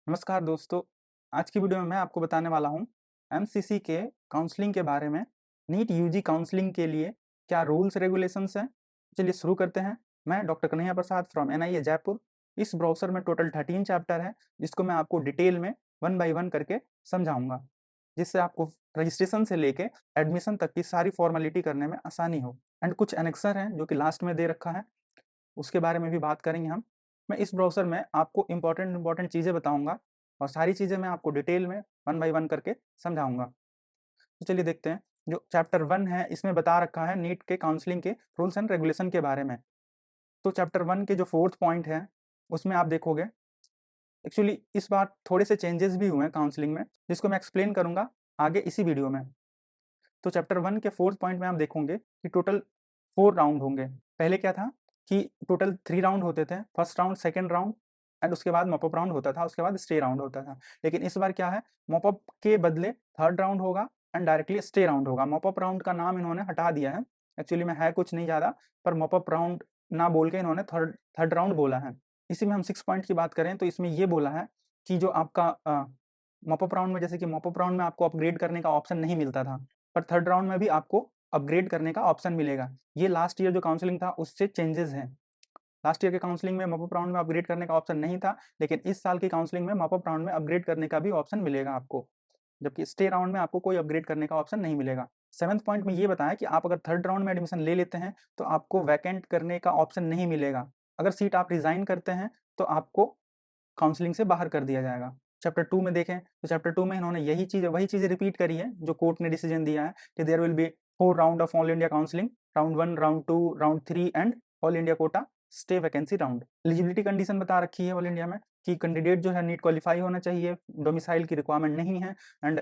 नमस्कार दोस्तों। आज की वीडियो में मैं आपको बताने वाला हूं एमसीसी के काउंसलिंग के बारे में। नीट यूजी काउंसलिंग के लिए क्या रूल्स रेगुलेशंस हैं। चलिए शुरू करते हैं। मैं doctor Kanhaiya Prasad from NIA Jaipur. इस ब्राउज़र में टोटल 13 चैप्टर है, जिसको मैं आपको डिटेल में वन बाय वन करके समझाऊंगा, जिससे आपको रजिस्ट्रेशन से लेके एडमिशन तक की सारी फॉर्मेलिटी करने में आसानी हो। एंड कुछ एनेक्सर हैं जो कि लास्ट में दे रखा है, उसके बारे में भी बात करेंगे हम। मैं इस ब्राउज़र में आपको इंपॉर्टेंट चीज़ें बताऊंगा और सारी चीज़ें मैं आपको डिटेल में वन बाय वन करके समझाऊंगा। तो चलिए देखते हैं। जो चैप्टर 1 है, इसमें बता रखा है नीट के काउंसलिंग के रूल्स एंड रेगुलेशन के बारे में। तो चैप्टर 1 के जो 4th पॉइंट है, उसमें आप देखोगे एक्चुअली इस बार थोड़े से चेंजेस भी हुए हैं काउंसलिंग में, जिसको मैं एक्सप्लेन करूंगा आगे इसी वीडियो में। तो चैप्टर 1 के 4th पॉइंट में आप देखोगे कि टोटल 4 राउंड होंगे। पहले क्या था कि टोटल 3 राउंड होते थे, first round, second round and उसके बाद मॉपअप राउंड होता था, उसके बाद स्टे राउंड होता था। लेकिन इस बार क्या है, मॉपअप के बदले थर्ड राउंड होगा एंड डायरेक्टली स्टे राउंड होगा। मॉपअप राउंड का नाम इन्होंने हटा दिया है। एक्चुअली में है कुछ नहीं ज़्यादा, पर मॉपअप राउंड ना बोल के इन्होंने थर्ड थर्ड राउंड बोला है। इसी में हम 6 पॉइंट की बात करें तो इसमें ये बोला है कि जो आपका मॉपअप राउंड में, जैसे कि मॉपअप राउंड में आपको अपग्रेड करने का ऑप्शन नहीं मिलता था, पर थर्ड राउंड में भी आपको अपग्रेड करने का ऑप्शन मिलेगा। ये लास्ट ईयर जो काउंसलिंग था उससे चेंजेस हैं। लास्ट ईयर के काउंसलिंग में मॉपअप राउंड में अपग्रेड करने का ऑप्शन नहीं था, लेकिन इस साल की काउंसलिंग में मॉपअप राउंड में अपग्रेड करने का भी ऑप्शन मिलेगा आपको, जबकि स्टे राउंड में आपको कोई अपग्रेड करने का ऑप्शन नहीं मिलेगा। 7th पॉइंट में ये बताया कि आप अगर थर्ड राउंड में एडमिशन ले लेते हैं तो आपको वैकेंट करने का ऑप्शन नहीं मिलेगा। अगर सीट आप रिजाइन करते हैं तो आपको काउंसलिंग से बाहर कर दिया जाएगा। चैप्टर 2 में देखें तो चैप्टर 2 में इन्होंने वही चीज़ रिपीट करी है जो कोर्ट ने डिसीजन दिया है कि there will be 4 round of all India counselling, round 1, round 2, round 3 and all India quota stay vacancy round. Eligibility condition बता रखी है ऑल इंडिया में कि कैंडिडेट जो है नीट क्वालिफाई होना चाहिए, डोमिसाइल की रिक्वायरमेंट नहीं है एंड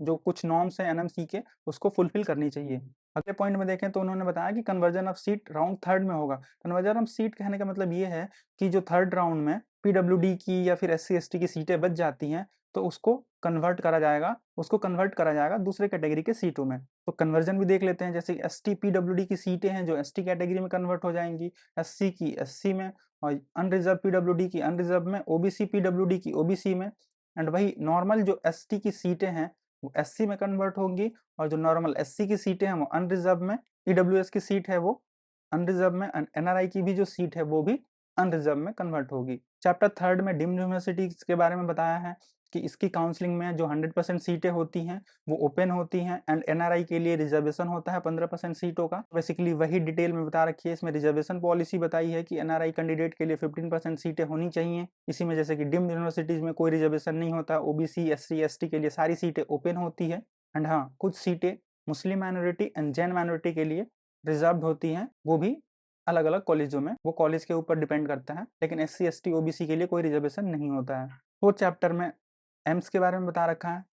जो कुछ नॉर्म्स हैं एनएमसी के उसको फुलफिल करनी चाहिए। अगले पॉइंट में देखें तो उन्होंने बताया कि conversion of seat round third में होगा। कन्वर्जन ऑफ सीट कहने का मतलब ये है कि जो थर्ड राउंड में पीडब्ल्यूडी की या फिर एससी एसटी की सीटें बच जाती हैं तो उसको कन्वर्ट करा जाएगा दूसरे कैटेगरी के सीटों में। तो कन्वर्जन भी देख लेते हैं, जैसे एसटी पीडब्ल्यूडी की सीटें हैं जो एसटी कैटेगरी में कन्वर्ट हो जाएंगी, एससी की एससी में, और अनरिजर्व पीडब्ल्यूडी की अनरिजर्व में, ओबीसी पीडब्ल्यूडी की ओबीसी में। एंड वही नॉर्मल जो एसटी की सीटें हैं वो एससी में कन्वर्ट होंगी, और जो नॉर्मल एससी की सीटें हैं वो अनरिजर्व में, ईडब्ल्यूएस की सीट है वो अनरिजर्व में, एनआरआई की भी जो सीट है वो भी अनरिजर्व में कन्वर्ट होगी। चैप्टर थर्ड में डीम्ड यूनिवर्सिटीज के बारे में बताया है कि इसकी काउंसलिंग में जो 100% सीटें होती हैं वो ओपन होती हैं एंड एनआरआई के लिए रिजर्वेशन होता है 15% सीटों का। बेसिकली वही डिटेल में बता रखी है। इसमें रिजर्वेशन पॉलिसी बताई है कि एनआरआई कैंडिडेट के लिए 15% सीटें होनी चाहिए। इसी में जैसे कि डीम्ड यूनिवर्सिटीज में कोई रिजर्वेशन नहीं होता, ओबीसी एससी एसटी के लिए सारी सीटें ओपन होती है। एंड हाँ, कुछ सीटें मुस्लिम माइनॉरिटी एंड जैन माइनॉरिटी के लिए रिजर्व होती हैं, वो भी अलग अलग कॉलेजों में, वो कॉलेज के ऊपर डिपेंड करता है। लेकिन एससी एसटी ओबीसी के लिए कोई रिजर्वेशन नहीं होता है। फोर्थ चैप्टर में एम्स के बारे में बता रखा है।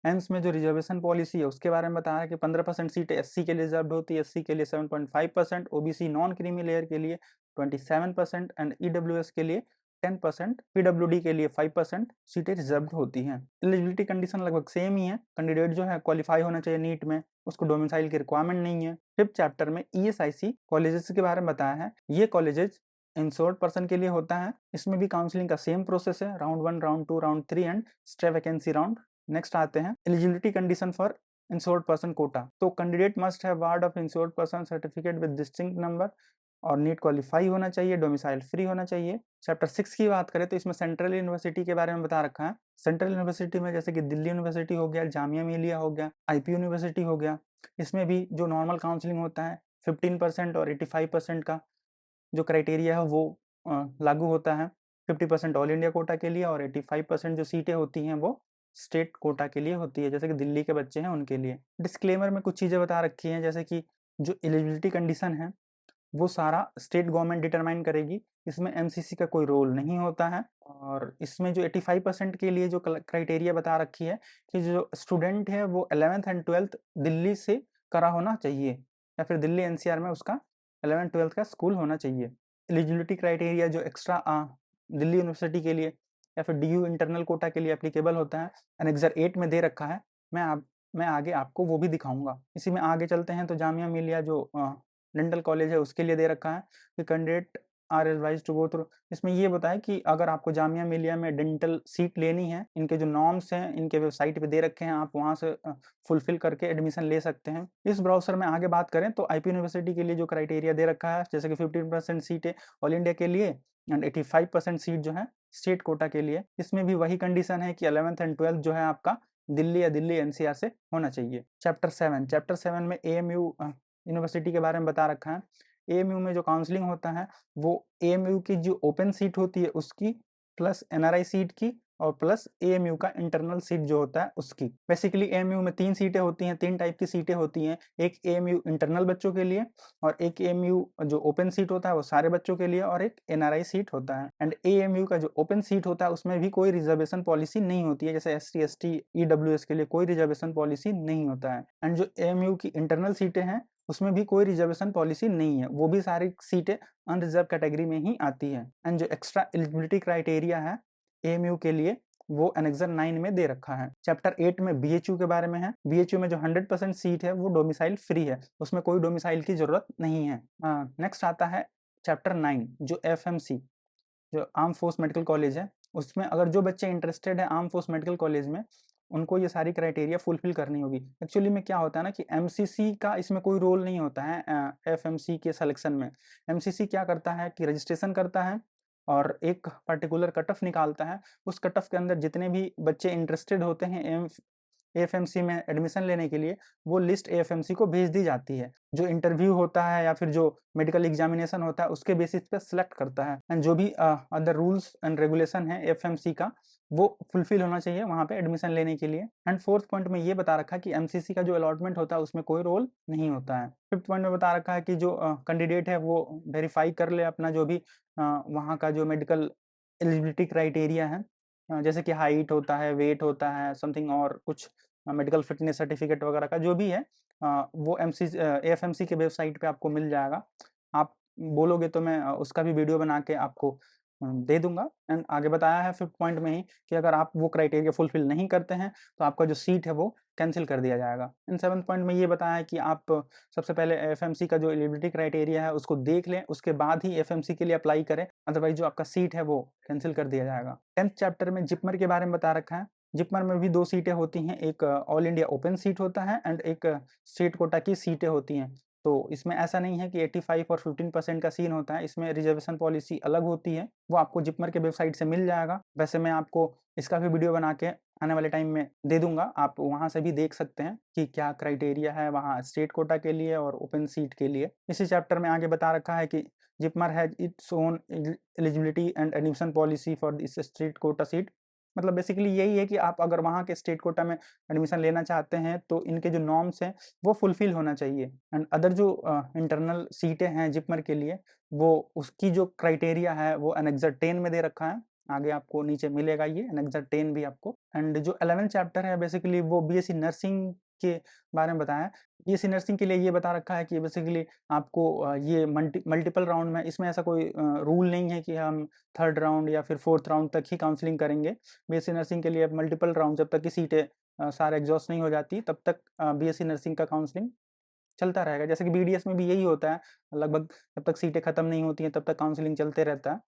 एम्स में जो रिजर्वेशन पॉलिसी है उसके बारे में बताया है कि 15% सीटें एससी के लिए रिजर्व होती है, एससी के लिए 7.5%, ओबीसी नॉन क्रीमी लेयर के लिए 27% एंड ईडब्ल्यूएस के लिए 10%, पीडब्ल्यूडी के लिए 5% सीटें रिजर्व होती हैं। एलिजिबिलिटी कंडीशन लगभग सेम ही है। कैंडिडेट जो है क्वालिफाई होना चाहिए नीट में, उसको डोमिसाइल की रिक्वायरमेंट नहीं है। फिफ्थ चैप्टर में ईएसआईसी कॉलेजेस के बारे में बताया है। ये कॉलेजेस इंश्योर्ड पर्सन के लिए होता है। इसमें भी काउंसलिंग का सेम प्रोसेस है, round 1, round 2, round 3 and stray vacancy round. Next आते हैं eligibility condition for insured person quota. तो candidate must have ward of insured person certificate with distinct number और नीट क्वालिफाई होना चाहिए, डोमिसाइल फ्री होना चाहिए। Chapter 6 की बात करें तो इसमें सेंट्रल यूनिवर्सिटी के बारे में बता रखा है। सेंट्रल यूनिवर्सिटी में जैसे कि दिल्ली यूनिवर्सिटी हो गया, जामिया मिलिया हो गया, आईपी यूनिवर्सिटी हो गया। इसमें भी जो नॉर्मल काउंसलिंग होता है 15% और 85% का जो क्राइटेरिया है वो लागू होता है। 50% ऑल इंडिया कोटा के लिए और 85% जो सीटें होती हैं वो स्टेट कोटा के लिए होती है, जैसे कि दिल्ली के बच्चे हैं उनके लिए। डिस्क्लेमर में कुछ चीज़ें बता रखी हैं, जैसे कि जो एलिजिबिलिटी कंडीशन है वो सारा स्टेट गवर्नमेंट डिटरमाइन करेगी। इसमें एमसीसी का कोई रोल नहीं होता है। और इसमें जो 85% के लिए जो क्राइटेरिया बता रखी है कि जो स्टूडेंट है वो 11th एंड 12th दिल्ली से करा होना चाहिए, या फिर दिल्ली एनसीआर में उसका 11th 12th का स्कूल होना चाहिए। एलिजिबिलिटी क्राइटेरिया जो एक्स्ट्रा दिल्ली यूनिवर्सिटी के लिए या फिर डीयू इंटरनल कोटा के लिए एप्लीकेबल होता है, एनेक्सर 8 में दे रखा है। मैं आगे आपको वो भी दिखाऊंगा। इसी में आगे चलते हैं तो जामिया मिलिया जो डेंटल कॉलेज है उसके लिए दे रखा है कि candidate are advise to go through. इसमें ये बताया कि अगर आपको जामिया मिलिया में डेंटल सीट लेनी है, इनके जो नॉर्म्स हैं इनके वेबसाइट पे दे रखे हैं, आप वहाँ से फुलफिल करके एडमिशन ले सकते हैं। इस ब्राउजर में आगे बात करें तो आईपी यूनिवर्सिटी के लिए जो क्राइटेरिया दे रखा है, जैसे कि 15% सीट है ऑल इंडिया के लिए एंड 85% सीट जो है स्टेट कोटा के लिए। इसमें भी वही कंडीशन है कि 11th एंड 12th जो है आपका दिल्ली या दिल्ली एनसीआर से होना चाहिए। चैप्टर 7 में एएमयू यूनिवर्सिटी के बारे में बता रखा है। एएमयू में जो काउंसलिंग होता है वो एएमयू की जो ओपन सीट होती है उसकी, प्लस एनआरआई सीट की, और प्लस एएमयू का इंटरनल सीट जो होता है उसकी। बेसिकली एएमयू में 3 सीटें होती हैं, 3 टाइप की सीटें होती हैं। एक एएमयू इंटरनल बच्चों के लिए, और एक एएमयू जो ओपन सीट होता है वो सारे बच्चों के लिए, और एक एनआरआई सीट होता है। एंड एएमयू का जो ओपन सीट होता है उसमें भी कोई रिजर्वेशन पॉलिसी नहीं होती है, जैसे एसटी एसटी ईडब्ल्यूएस के लिए कोई रिजर्वेशन पॉलिसी नहीं होता है। एंड जो एएमयू की इंटरनल सीटें हैं उसमें भी कोई रिजर्वेशन पॉलिसी नहीं है, वो भी सारी सीटें अनरिजर्व कैटेगरी में ही आती है। एंड जो एक्स्ट्रा एलिजिबिलिटी क्राइटेरिया है एएमयू के लिए वो एनेक्सर 9 में दे रखा है। चैप्टर 8 में बीएचयू के बारे में है। बीएचयू में जो 100% सीट है वो डोमिसाइल फ्री है, उसमें कोई डोमिसाइल की जरूरत नहीं है। नेक्स्ट आता है चैप्टर 9 जो एफएमसी, जो आर्म फोर्स मेडिकल कॉलेज है। उसमें अगर जो बच्चे इंटरेस्टेड है आर्म फोर्स मेडिकल कॉलेज में, उनको ये सारी क्राइटेरिया फुलफिल करनी होगी। एक्चुअली में क्या होता है ना कि एमसीसी का इसमें कोई रोल नहीं होता है एफएमसी के सिलेक्शन में। एमसीसी क्या करता है कि रजिस्ट्रेशन करता है और एक पर्टिकुलर कट ऑफ निकालता है। उस कट ऑफ के अंदर जितने भी बच्चे इंटरेस्टेड होते हैं एएफएमसी में एडमिशन लेने के लिए, वो लिस्ट एएफएमसी को भेज दी जाती है। जो इंटरव्यू होता है या फिर जो मेडिकल एग्जामिनेशन होता है उसके बेसिस पे सिलेक्ट करता है। एंड जो भी अदर रूल्स एंड रेगुलेशन है एएफएमसी का वो फुलफिल होना चाहिए वहाँ पे एडमिशन लेने के लिए। एंड फोर्थ पॉइंट में ये बता रखा है कि एमसीसी का जो अलॉटमेंट होता है उसमें कोई रोल नहीं होता है। फिफ्थ पॉइंट में बता रखा है कि जो कैंडिडेट है वो वेरीफाई कर ले अपना जो भी वहाँ का जो मेडिकल एलिजिबिलिटी क्राइटेरिया है, जैसे कि हाइट होता है, वेट होता है, समथिंग और कुछ मेडिकल फिटनेस सर्टिफिकेट वगैरह का जो भी है वो एएफएमसी के वेबसाइट पे आपको मिल जाएगा। आप बोलोगे तो मैं उसका भी वीडियो बना के आपको दे दूंगा। एंड आगे बताया है फिफ्थ पॉइंट में ही कि अगर आप वो क्राइटेरिया फुलफिल नहीं करते हैं तो आपका जो सीट है वो कैंसिल कर दिया जाएगा। इन सेवन्थ पॉइंट में ये बताया है कि आप सबसे पहले एफएमसी का जो एलिजिबिलिटी क्राइटेरिया है उसको देख लें, उसके बाद ही एफएमसी के लिए अप्लाई करें, अदरवाइज जो आपका सीट है वो कैंसिल कर दिया जाएगा। 10th चैप्टर में जिपमर के बारे में बता रखा है। जिपमर में भी 2 सीटें होती हैं, एक ऑल इंडिया ओपन सीट होता है एंड एक स्टेट कोटा की सीटें होती हैं। तो इसमें ऐसा नहीं है कि 85 और 15% का सीन होता है, इसमें रिजर्वेशन पॉलिसी अलग होती है, वो आपको जिपमर के वेबसाइट से मिल जाएगा। वैसे मैं आपको इसका भी वीडियो बना के आने वाले टाइम में दे दूंगा, आप वहाँ से भी देख सकते हैं कि क्या क्राइटेरिया है वहाँ स्टेट कोटा के लिए और ओपन सीट के लिए। इसी चैप्टर में आगे बता रखा है कि JIPMER has its own eligibility and admission policy for this state quota seat. मतलब बेसिकली यही है कि आप अगर वहाँ के स्टेट कोटा में एडमिशन लेना चाहते हैं तो इनके जो नॉर्म्स हैं वो फुलफिल होना चाहिए। एंड अदर जो इंटरनल सीटें हैं जिपमर के लिए, वो उसकी जो क्राइटेरिया है वो एनेक्सर 10 में दे रखा है। आगे आपको नीचे मिलेगा ये एनेक्सर 10 भी आपको। एंड जो 11th चैप्टर है बेसिकली वो बीएससी नर्सिंग के बारे में बताया। बीएससी नर्सिंग के लिए ये बता रखा है कि बेसिकली आपको ये मल्टीपल राउंड में, इसमें ऐसा कोई रूल नहीं है कि हम 3rd राउंड या फिर 4th राउंड तक ही काउंसलिंग करेंगे। बीएससी नर्सिंग के लिए मल्टीपल राउंड, जब तक की सीटें सारे एग्जॉस्ट नहीं हो जाती तब तक बीएससी नर्सिंग का काउंसलिंग चलता रहेगा। जैसे कि बीडीएस में भी यही होता है, लगभग जब तक सीटें खत्म नहीं होती हैं तब तक काउंसलिंग चलते रहता है।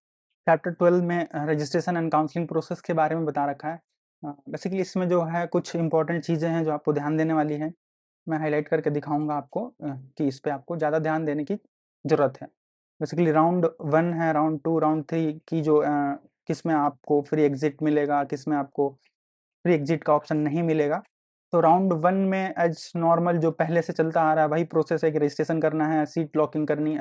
चैप्टर 12 में रजिस्ट्रेशन एंड काउंसलिंग प्रोसेस के बारे में बता रखा है। बेसिकली इसमें जो है कुछ इंपॉर्टेंट चीज़ें हैं जो आपको ध्यान देने वाली हैं, मैं हाईलाइट करके दिखाऊंगा आपको कि इस पे आपको ज़्यादा ध्यान देने की ज़रूरत है। बेसिकली राउंड 1 है, राउंड 2, राउंड 3 की जो किस में आपको फ्री एग्जिट मिलेगा, किस में आपको फ्री एग्जिट का ऑप्शन नहीं मिलेगा। तो राउंड 1 में एज नॉर्मल जो पहले से चलता आ रहा है वही प्रोसेस है कि रजिस्ट्रेशन करना है, सीट लॉकिंग करनी,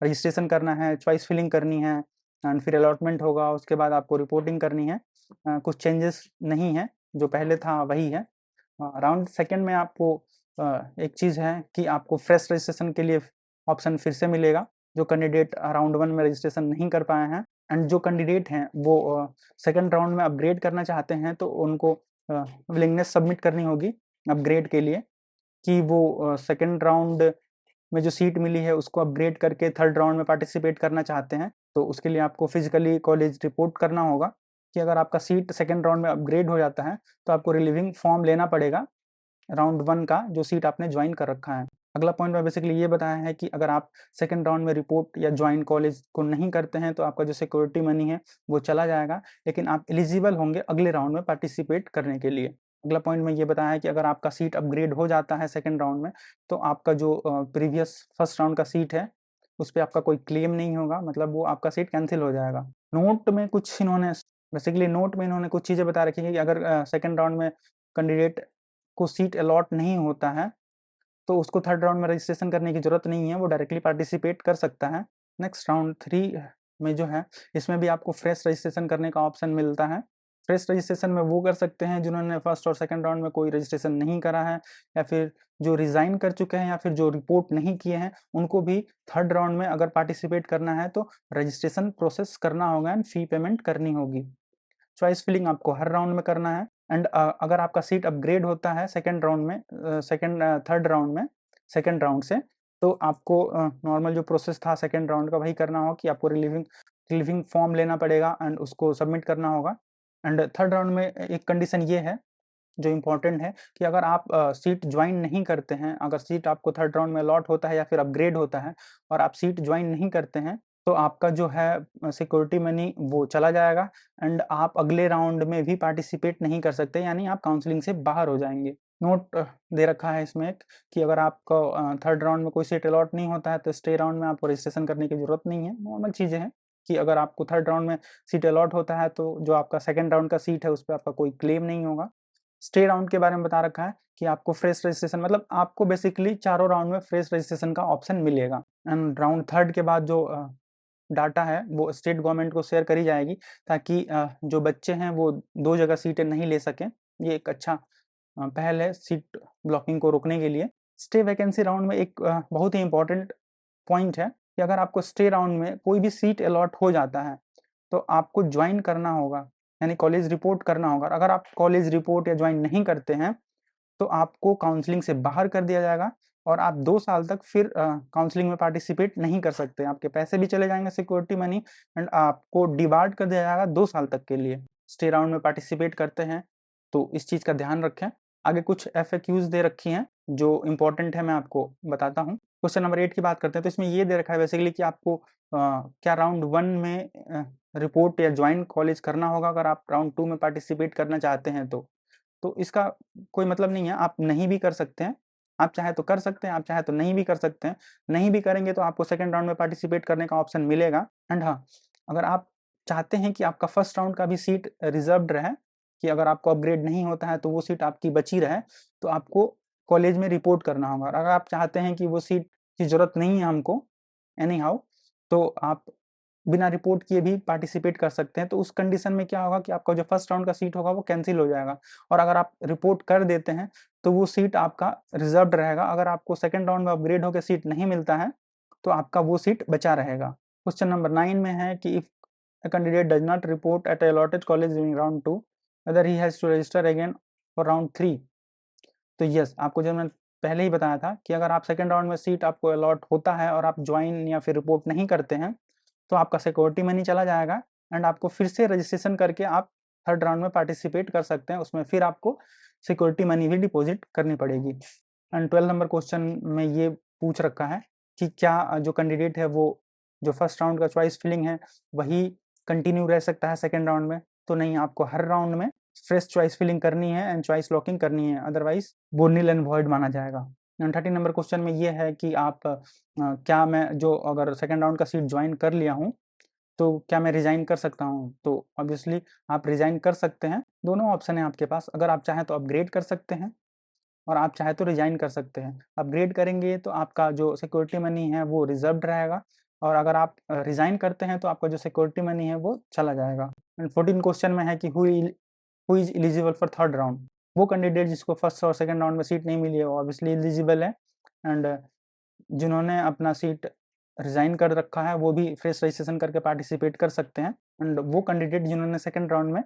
रजिस्ट्रेशन करना है, चॉइस फिलिंग करनी है एंड फिर अलॉटमेंट होगा, उसके बाद आपको रिपोर्टिंग करनी है। कुछ चेंजेस नहीं है, जो पहले था वही है। राउंड सेकंड में आपको एक चीज़ है कि आपको फ्रेश रजिस्ट्रेशन के लिए ऑप्शन फिर से मिलेगा, जो कैंडिडेट राउंड 1 में रजिस्ट्रेशन नहीं कर पाए हैं। एंड जो कैंडिडेट हैं वो सेकंड राउंड में अपग्रेड करना चाहते हैं तो उनको विलिंगनेस सबमिट करनी होगी अपग्रेड के लिए, कि वो सेकंड राउंड में जो सीट मिली है उसको अपग्रेड करके 3rd राउंड में पार्टिसिपेट करना चाहते हैं। तो उसके लिए आपको फिजिकली कॉलेज रिपोर्ट करना होगा कि अगर आपका सीट सेकंड राउंड में अपग्रेड हो जाता है तो आपको रिलीविंग फॉर्म लेना पड़ेगा राउंड 1 का, जो सीट आपने ज्वाइन कर रखा है। अगला पॉइंट में बेसिकली ये बताया है कि अगर आप सेकंड राउंड में रिपोर्ट या ज्वाइन कॉलेज को नहीं करते हैं तो आपका जो सिक्योरिटी मनी है वो चला जाएगा, लेकिन आप एलिजिबल होंगे अगले राउंड में पार्टिसिपेट करने के लिए। अगला पॉइंट में ये बताया है कि अगर आपका सीट अपग्रेड हो जाता है सेकंड राउंड में, तो आपका जो प्रीवियस फर्स्ट राउंड का सीट है उस पर आपका कोई क्लेम नहीं होगा, मतलब वो आपका सीट कैंसिल हो जाएगा। नोट में कुछ इन्होंने बेसिकली नोट में इन्होंने कुछ चीज़ें बता रखी है कि अगर सेकंड राउंड में कैंडिडेट को सीट अलॉट नहीं होता है तो उसको थर्ड राउंड में रजिस्ट्रेशन करने की ज़रूरत नहीं है, वो डायरेक्टली पार्टिसिपेट कर सकता है। नेक्स्ट राउंड 3 में जो है इसमें भी आपको फ्रेश रजिस्ट्रेशन करने का ऑप्शन मिलता है। फ्रेश रजिस्ट्रेशन में वो कर सकते हैं जिन्होंने फर्स्ट और सेकंड राउंड में कोई रजिस्ट्रेशन नहीं करा है, या फिर जो रिज़ाइन कर चुके हैं, या फिर जो रिपोर्ट नहीं किए हैं, उनको भी थर्ड राउंड में अगर पार्टिसिपेट करना है तो रजिस्ट्रेशन प्रोसेस करना होगा एंड फ़ी पेमेंट करनी होगी। चॉइस फिलिंग आपको हर राउंड में करना है एंड अगर आपका सीट अपग्रेड होता है सेकंड राउंड में थर्ड राउंड में सेकंड राउंड से, तो आपको नॉर्मल जो प्रोसेस था सेकंड राउंड का वही करना होगा कि आपको रिलीविंग फॉर्म लेना पड़ेगा एंड उसको सबमिट करना होगा। एंड थर्ड राउंड में एक कंडीशन ये है जो इम्पोर्टेंट है कि अगर आप सीट ज्वाइन नहीं करते हैं, अगर सीट आपको थर्ड राउंड में अलॉट होता है या फिर अपग्रेड होता है और आप सीट ज्वाइन नहीं करते हैं, तो आपका जो है सिक्योरिटी मनी वो चला जाएगा एंड आप अगले राउंड में भी पार्टिसिपेट नहीं कर सकते, यानी आप काउंसलिंग से बाहर हो जाएंगे। नोट दे रखा है इसमें एक कि अगर आपको थर्ड राउंड में कोई सीट अलॉट नहीं होता है तो स्टे राउंड में आपको रजिस्ट्रेशन करने की ज़रूरत नहीं है। नॉर्मल चीज़ें हैं कि अगर आपको थर्ड राउंड में सीट अलॉट होता है तो जो आपका सेकंड राउंड का सीट है उस पर आपका कोई क्लेम नहीं होगा। स्टे राउंड के बारे में बता रखा है कि आपको फ्रेश रजिस्ट्रेशन, मतलब आपको बेसिकली चारों राउंड में फ्रेश रजिस्ट्रेशन का ऑप्शन मिलेगा एंड राउंड थर्ड के बाद जो डाटा है वो स्टेट गवर्नमेंट को शेयर करी जाएगी ताकि जो बच्चे हैं वो 2 जगह सीटें नहीं ले सकें। ये एक अच्छा पहल है सीट ब्लॉकिंग को रोकने के लिए। स्टे वैकेंसी राउंड में एक बहुत ही इम्पोर्टेंट पॉइंट है कि अगर आपको स्टे राउंड में कोई भी सीट अलॉट हो जाता है तो आपको ज्वाइन करना होगा, यानी कॉलेज रिपोर्ट करना होगा। अगर आप कॉलेज रिपोर्ट या ज्वाइन नहीं करते हैं तो आपको काउंसलिंग से बाहर कर दिया जाएगा और आप 2 साल तक फिर काउंसलिंग में पार्टिसिपेट नहीं कर सकते। आपके पैसे भी चले जाएंगे, सिक्योरिटी मनी, एंड आपको डिबार्ड कर दिया जाएगा 2 साल तक के लिए। स्टे राउंड में पार्टिसिपेट करते हैं तो इस चीज़ का ध्यान रखें। आगे कुछ FAQs दे रखी हैं जो इम्पोर्टेंट है, मैं आपको बताता हूँ। क्वेश्चन नंबर 8 की बात करते हैं तो इसमें ये दे रखा है बेसिकली कि आपको क्या राउंड 1 में रिपोर्ट या ज्वाइन कॉलेज करना होगा अगर आप राउंड 2 में पार्टिसिपेट करना चाहते हैं तो इसका कोई मतलब नहीं है, आप नहीं भी कर सकते हैं। आप चाहे तो कर सकते हैं, आप चाहे तो नहीं भी कर सकते हैं। नहीं भी करेंगे तो आपको सेकंड राउंड में पार्टिसिपेट करने का ऑप्शन मिलेगा। एंड हाँ, अगर आप चाहते हैं कि आपका फर्स्ट राउंड का भी सीट रिजर्व्ड रहे, कि अगर आपको अपग्रेड नहीं होता है तो वो सीट आपकी बची रहे, तो आपको कॉलेज में रिपोर्ट करना होगा। और अगर आप चाहते हैं कि वो सीट की ज़रूरत नहीं है हमको एनी हाउ, तो आप बिना रिपोर्ट किए भी पार्टिसिपेट कर सकते हैं। तो उस कंडीशन में क्या होगा कि आपका जो फर्स्ट राउंड का सीट होगा वो कैंसिल हो जाएगा, और अगर आप रिपोर्ट कर देते हैं तो वो सीट आपका रिजर्व्ड रहेगा। अगर आपको सेकंड राउंड में अपग्रेड होकर सीट नहीं मिलता है तो आपका वो सीट बचा रहेगा। क्वेश्चन नंबर 9 में है कि if a candidate does not report at a allotted college during round 2, whether he has to register again for round 3। तो यस, आपको जो मैं पहले ही बताया था कि अगर आप सेकंड राउंड में सीट आपको अलॉट होता है और आप ज्वाइन या फिर रिपोर्ट नहीं करते हैं तो आपका सिक्योरिटी मनी चला जाएगा एंड आपको फिर से रजिस्ट्रेशन करके आप थर्ड राउंड में पार्टिसिपेट कर सकते हैं। उसमें फिर आपको सिक्योरिटी मनी भी डिपॉजिट करनी पड़ेगी। एंड 12 नंबर क्वेश्चन में ये पूछ रखा है कि क्या जो कैंडिडेट है वो जो फर्स्ट राउंड का चॉइस फिलिंग है वही कंटिन्यू रह सकता है सेकेंड राउंड में। तो नहीं, आपको हर राउंड में फ्रेश चॉइस फिलिंग करनी है एंड चॉइस लॉकिंग करनी है, अदरवाइज वो नील एंड वॉइड माना जाएगा। 13 नंबर क्वेश्चन में ये है कि आप क्या मैं जो अगर सेकेंड राउंड का सीट ज्वाइन कर लिया हूँ तो क्या मैं रिजाइन कर सकता हूँ? तो ऑब्वियसली आप रिजाइन कर सकते हैं। दोनों ऑप्शन है आपके पास। अगर आप चाहें तो अपग्रेड कर सकते हैं और आप चाहे तो रिजाइन कर सकते हैं। अपग्रेड करेंगे तो आपका जो सिक्योरिटी मनी है वो रिजर्व्ड रहेगा, और अगर आप रिजाइन करते हैं तो आपका जो सिक्योरिटी मनी है वो चला जाएगा। एंड 14 क्वेश्चन में है कि who is eligible for third round. वो कैंडिडेट जिसको फर्स्ट और सेकंड राउंड में सीट नहीं मिली है वो ऑब्वियसली एलिजिबल है, एंड जिन्होंने अपना सीट रिजाइन कर रखा है वो भी फ्रेश रजिस्ट्रेशन करके पार्टिसिपेट कर सकते हैं। एंड वो कैंडिडेट जिन्होंने सेकंड राउंड में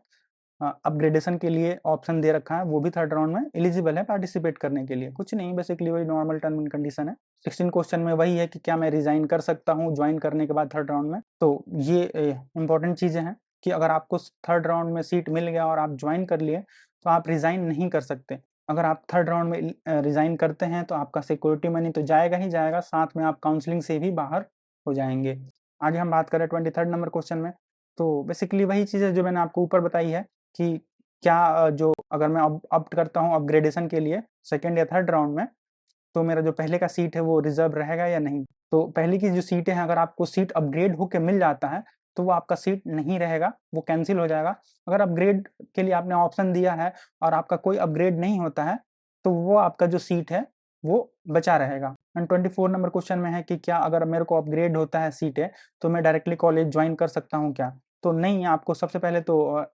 अपग्रेडेशन के लिए ऑप्शन दे रखा है वो भी थर्ड राउंड में एलिजिबल है पार्टिसिपेट करने के लिए। कुछ नहीं, बेसिकली वही नॉर्मल टर्म एंड कंडीशन है। 16 क्वेश्चन में वही है कि क्या मैं रिजाइन कर सकता हूँ ज्वाइन करने के बाद थर्ड राउंड में। तो ये इंपॉर्टेंट चीज़ें हैं कि अगर आपको थर्ड राउंड में सीट मिल गया और आप ज्वाइन कर लिए तो आप रिजाइन नहीं कर सकते। अगर आप थर्ड राउंड में रिज़ाइन करते हैं तो आपका सिक्योरिटी मनी तो जाएगा ही जाएगा, साथ में आप काउंसलिंग से भी बाहर हो जाएंगे। आगे हम बात करें 23rd नंबर क्वेश्चन में, तो बेसिकली वही चीज़ें जो मैंने आपको ऊपर बताई है कि क्या जो अगर मैं ऑप्ट करता हूँ अपग्रेडेशन के लिए सेकेंड या थर्ड राउंड में, तो मेरा जो पहले का सीट है वो रिजर्व रहेगा या नहीं। तो पहले की जो सीटें हैं, अगर आपको सीट अपग्रेड होकर मिल जाता है तो वो आपका सीट नहीं रहेगा, वो कैंसिल हो जाएगा। अगर अपग्रेड के लिए आपने ऑप्शन दिया है और आपका कोई अपग्रेड नहीं होता है तो वो आपका जो सीट है वो बचा रहेगा। एंड 24 नंबर क्वेश्चन में है कि क्या अगर मेरे को अपग्रेड होता है सीटें तो मैं डायरेक्टली कॉलेज ज्वाइन कर सकता हूँ क्या। तो नहीं, आपको सबसे पहले तो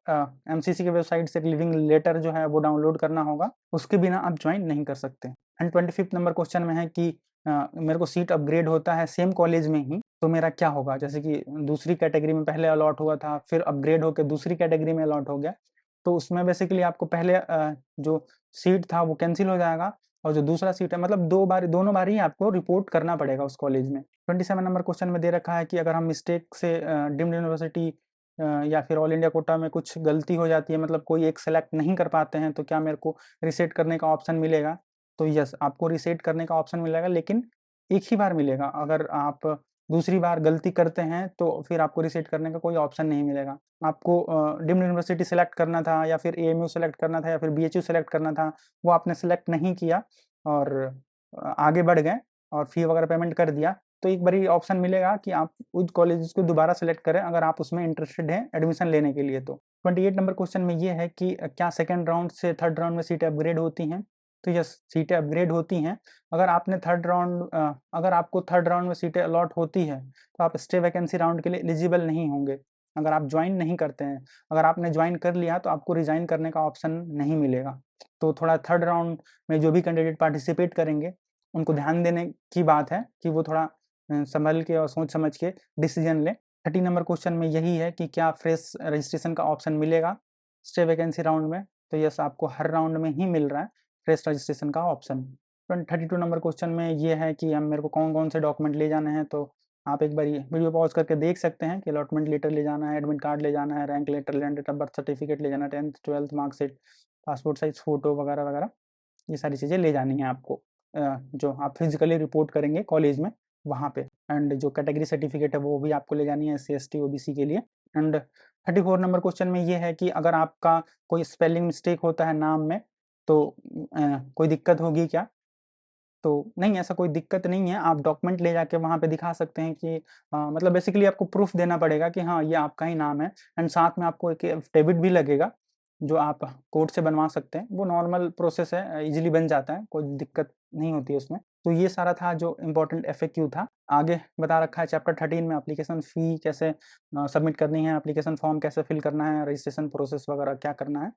एमसीसी की वेबसाइट से एक लिविंग लेटर जो है वो डाउनलोड करना होगा, उसके बिना आप ज्वाइन नहीं कर सकते। एंड 25th नंबर क्वेश्चन में है कि मेरे को सीट अपग्रेड होता है सेम कॉलेज में ही तो मेरा क्या होगा। जैसे कि दूसरी कैटेगरी में पहले अलॉट हुआ था, फिर अपग्रेड होकर दूसरी कैटेगरी में अलॉट हो गया, तो उसमें बेसिकली आपको पहले जो सीट था वो कैंसिल हो जाएगा, और जो दूसरा सीट है मतलब दोनों बार ही आपको रिपोर्ट करना पड़ेगा उस कॉलेज में। 27 नंबर क्वेश्चन में दे रखा है कि अगर हम मिस्टेक से डीम्ड यूनिवर्सिटी या फिर ऑल इंडिया कोटा में कुछ गलती हो जाती है, मतलब कोई एक सेलेक्ट नहीं कर पाते हैं, तो क्या मेरे को रिसेट करने का ऑप्शन मिलेगा। तो यस, आपको रिसेट करने का ऑप्शन मिलेगा, लेकिन एक ही बार मिलेगा। अगर आप दूसरी बार गलती करते हैं तो फिर आपको रिसेट करने का कोई ऑप्शन नहीं मिलेगा। आपको डीम्ड यूनिवर्सिटी सेलेक्ट करना था या फिर एएमयू सेलेक्ट करना था या फिर बीएचयू सेलेक्ट करना था, वो आपने सेलेक्ट नहीं किया और आगे बढ़ गए और फी वगैरह पेमेंट कर दिया, तो एक बारी ऑप्शन मिलेगा कि आप उस कॉलेज को दोबारा सेलेक्ट करें अगर आप उसमें इंटरेस्टेड हैं एडमिशन लेने के लिए। तो 28 नंबर क्वेश्चन में ये है कि क्या सेकेंड राउंड से थर्ड राउंड में सीटें अपग्रेड होती हैं। तो यस, सीटें अपग्रेड होती हैं। अगर आपको थर्ड राउंड में सीटें अलॉट होती है तो आप स्टे वैकेंसी राउंड के लिए एलिजिबल नहीं होंगे अगर आप ज्वाइन नहीं करते हैं। अगर आपने ज्वाइन कर लिया तो आपको रिजाइन करने का ऑप्शन नहीं मिलेगा। तो थोड़ा थर्ड राउंड में जो भी कैंडिडेट पार्टिसिपेट करेंगे उनको ध्यान देने की बात है कि वो थोड़ा संभल के और सोच समझ के डिसीजन लें। 30 नंबर क्वेश्चन में यही है कि क्या फ्रेश रजिस्ट्रेशन का ऑप्शन मिलेगा स्टे वैकेंसी राउंड में। तो यस, आपको हर राउंड में ही मिल रहा है फ्रेश रजिस्ट्रेशन का ऑप्शन। 32 नंबर क्वेश्चन में ये है कि हम मेरे को कौन कौन से डॉक्यूमेंट ले जाने हैं। तो आप एक बार वीडियो पॉज करके देख सकते हैं कि अलॉटमेंट लेटर ले जाना है, एडमिट कार्ड ले जाना है, rank letter, land date of birth certificate ले जाना है, 10th 12th marksheet, passport size photo वगैरह वगैरह, ये सारी चीज़ें ले जानी है आपको जो आप फिजिकली रिपोर्ट करेंगे कॉलेज में वहाँ पे। एंड जो कैटेगरी सर्टिफिकेट है वो भी आपको ले जानी है एससी एसटी ओबीसी के लिए। एंड 34 नंबर क्वेश्चन में ये है कि अगर आपका कोई स्पेलिंग मिस्टेक होता है नाम में तो कोई दिक्कत होगी क्या। तो नहीं, ऐसा कोई दिक्कत नहीं है, आप डॉक्यूमेंट ले जाके वहाँ पे दिखा सकते हैं कि मतलब बेसिकली आपको प्रूफ देना पड़ेगा कि हाँ, ये आपका ही नाम है। एंड साथ में आपको एक एफिडेविट भी लगेगा जो आप कोर्ट से बनवा सकते हैं। वो नॉर्मल प्रोसेस है, इजीली बन जाता है, कोई दिक्कत नहीं होती है उसमें। तो ये सारा था जो इम्पोर्टेंट एफएक्यू था। आगे बता रखा है चैप्टर 13 में एप्लीकेशन फ़ी कैसे सबमिट करनी है, एप्लीकेशन फॉर्म कैसे फिल करना है, रजिस्ट्रेशन प्रोसेस वगैरह क्या करना है।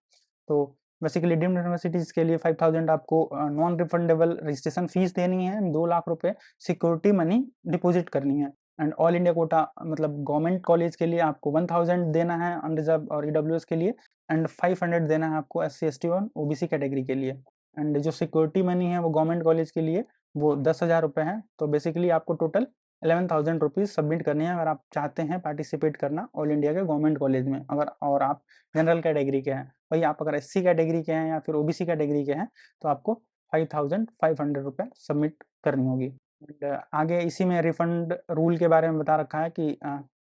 तो बेसिकली डीम्ड यूनिवर्सिटीज़ के लिए 5000 आपको नॉन रिफंडेबल रजिस्ट्रेशन फीस देनी है, 2 लाख रुपए सिक्योरिटी मनी डिपॉजिट करनी है। एंड ऑल इंडिया कोटा मतलब गवर्नमेंट कॉलेज के लिए आपको 1000 देना है अनरिजर्व और ईडब्ल्यूएस के लिए, एंड 500 देना है आपको एससी एसटी और ओबीसी कैटेगरी के लिए। एंड जो सिक्योरिटी मनी है वो गवर्नमेंट कॉलेज के लिए वो 10,000 रुपये है। तो बेसिकली आपको टोटल 11,000 रुपीज़ सबमिट करनी है अगर आप चाहते हैं पार्टिसिपेट करना ऑल इंडिया के गवर्नमेंट कॉलेज में, अगर और आप जनरल कैटेगरी के हैं। वही आप अगर एससी कैटेगरी के हैं या फिर ओबीसी कैटेगरी के हैं तो आपको 5,500 रुपये सबमिट करनी होगी। एंड आगे इसी में रिफंड रूल के बारे में बता रखा है कि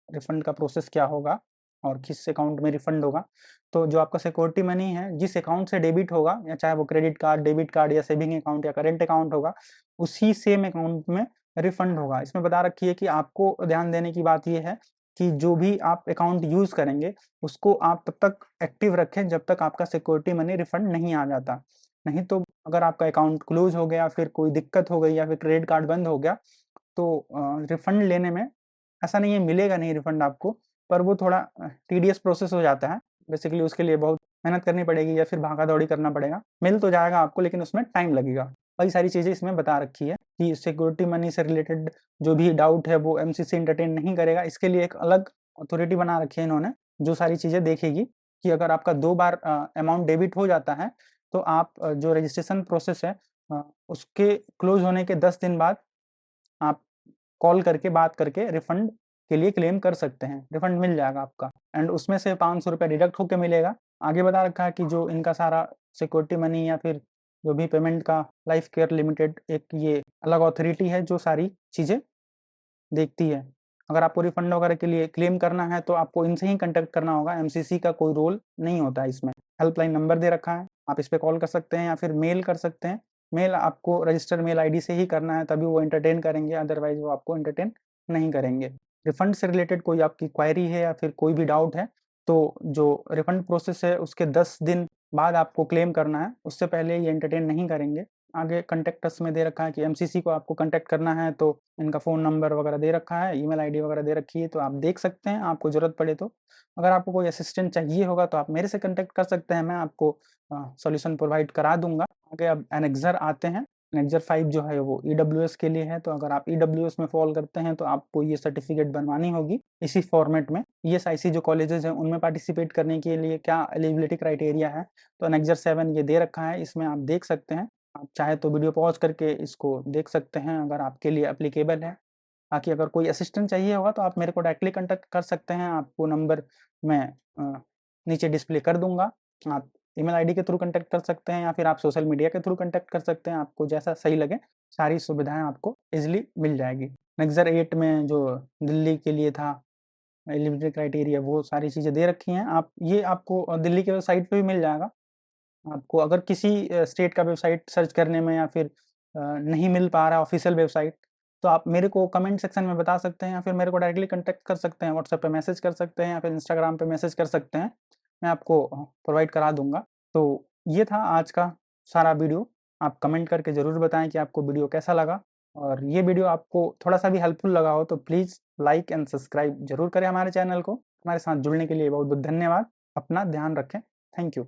रिफंड का प्रोसेस क्या होगा और किस अकाउंट में रिफंड होगा। तो जो आपका सिक्योरिटी मनी है जिस अकाउंट से डेबिट होगा, या चाहे वो क्रेडिट कार्ड, डेबिट कार्ड या सेविंग अकाउंट या करेंट अकाउंट होगा, उसी सेम अकाउंट में रिफंड होगा। इसमें बता रखी है कि आपको ध्यान देने की बात यह है कि जो भी आप अकाउंट यूज़ करेंगे उसको आप तब तक एक्टिव रखें जब तक आपका सिक्योरिटी मनी रिफंड नहीं आ जाता। नहीं तो अगर आपका अकाउंट क्लोज हो गया, फिर कोई दिक्कत हो गई या फिर क्रेडिट कार्ड बंद हो गया, तो रिफंड लेने में ऐसा नहीं है मिलेगा नहीं रिफंड आपको, पर वो थोड़ा टीडियस प्रोसेस हो जाता है। बेसिकली उसके लिए बहुत मेहनत करनी पड़ेगी या फिर भागा-दौड़ी करना पड़ेगा। मिल तो जाएगा आपको लेकिन उसमें टाइम लगेगा। कई सारी चीज़ें इसमें बता रखी है कि सिक्योरिटी मनी से रिलेटेड जो भी डाउट है वो एमसीसी एंटरटेन नहीं करेगा। इसके लिए एक अलग अथॉरिटी बना रखी है इन्होंने, जो सारी चीज़ें देखेगी कि अगर आपका 2 बार अमाउंट डेबिट हो जाता है तो आप जो रजिस्ट्रेशन प्रोसेस है उसके क्लोज़ होने के 10 दिन बाद आप कॉल करके बात करके रिफंड के लिए क्लेम कर सकते हैं, रिफंड मिल जाएगा आपका। एंड उसमें से ₹500 डिडक्ट होके मिलेगा। आगे बता रखा है कि जो इनका सारा सिक्योरिटी मनी या फिर जो भी पेमेंट का लाइफ केयर लिमिटेड एक ये अलग अथॉरिटी है जो सारी चीज़ें देखती है। अगर आपको रिफंड वगैरह के लिए क्लेम करना है तो आपको इनसे ही कॉन्टैक्ट करना होगा, एमसीसी का कोई रोल नहीं होता है इसमें। हेल्पलाइन नंबर दे रखा है, आप इस पे कॉल कर सकते हैं या फिर मेल कर सकते हैं। मेल आपको रजिस्टर्ड मेल आईडी से ही करना है, तभी वो एंटरटेन करेंगे, अदरवाइज़ वो आपको एंटरटेन नहीं करेंगे। रिफंड से रिलेटेड कोई आपकी क्वेरी है या फिर कोई भी डाउट है, तो जो रिफंड प्रोसेस है उसके 10 दिन बाद आपको क्लेम करना है, उससे पहले ये एंटरटेन नहीं करेंगे। आगे कॉन्टैक्ट अस में दे रखा है कि एमसीसी को आपको कॉन्टैक्ट करना है, तो इनका फ़ोन नंबर वगैरह दे रखा है, ईमेल आईडी वगैरह दे रखी है, तो आप देख सकते हैं, आपको ज़रूरत पड़े तो। अगर आपको कोई असिस्टेंट चाहिए होगा तो आप मेरे से कॉन्टैक्ट कर सकते हैं, मैं आपको सॉल्यूशन प्रोवाइड करा दूँगा। आगे अब एनेक्सर आते हैं। एनेक्सर 5 जो है वो ईडब्ल्यूएस के लिए है, तो अगर आप ईडब्ल्यूएस में फ़ॉल करते हैं तो आपको ये सर्टिफ़िकेट बनवानी होगी इसी फॉर्मेट में। ईएसआईसी जो कॉलेजेस हैं उनमें पार्टिसिपेट करने के लिए क्या एलिजिबिलिटी क्राइटेरिया है, तो एनेक्सर 7 ये दे रखा है, इसमें आप देख सकते हैं। आप चाहे तो वीडियो पॉज़ करके इसको देख सकते हैं अगर आपके लिए एप्लीकेबल है। बाकी अगर कोई असिस्टेंट चाहिए होगा तो आप मेरे को डायरेक्टली कॉन्टैक्ट कर सकते हैं, आपको नंबर मैं नीचे डिस्प्ले कर दूँगा। आप ईमेल आईडी के थ्रू कॉन्टैक्ट कर सकते हैं या फिर आप सोशल मीडिया के थ्रू कॉन्टैक्ट कर सकते हैं, आपको जैसा सही लगे, सारी सुविधाएँ आपको ईज़िली मिल जाएगी। नेक्सर 8 में जो दिल्ली के लिए था एलिजिबिलिटी क्राइटेरिया वो सारी चीज़ें दे रखी हैं। आप ये आपको दिल्ली के वेबसाइट पे भी मिल जाएगा। आपको अगर किसी स्टेट का वेबसाइट सर्च करने में या फिर नहीं मिल पा रहा ऑफिशियल वेबसाइट, तो आप मेरे को कमेंट सेक्शन में बता सकते हैं या फिर मेरे को डायरेक्टली कॉन्टैक्ट कर सकते हैं, व्हाट्सएप पे मैसेज कर सकते हैं या फिर इंस्टाग्राम पे मैसेज कर सकते हैं। मैं आपको प्रोवाइड करा दूँगा। तो ये था आज का सारा वीडियो। आप कमेंट करके ज़रूर बताएँ कि आपको वीडियो कैसा लगा, और ये वीडियो आपको थोड़ा-सा भी हेल्पफुल लगा हो तो प्लीज़ लाइक एंड सब्सक्राइब ज़रूर करें हमारे चैनल को। हमारे साथ जुड़ने के लिए बहुत-बहुत धन्यवाद। अपना ध्यान रखें। Thank you.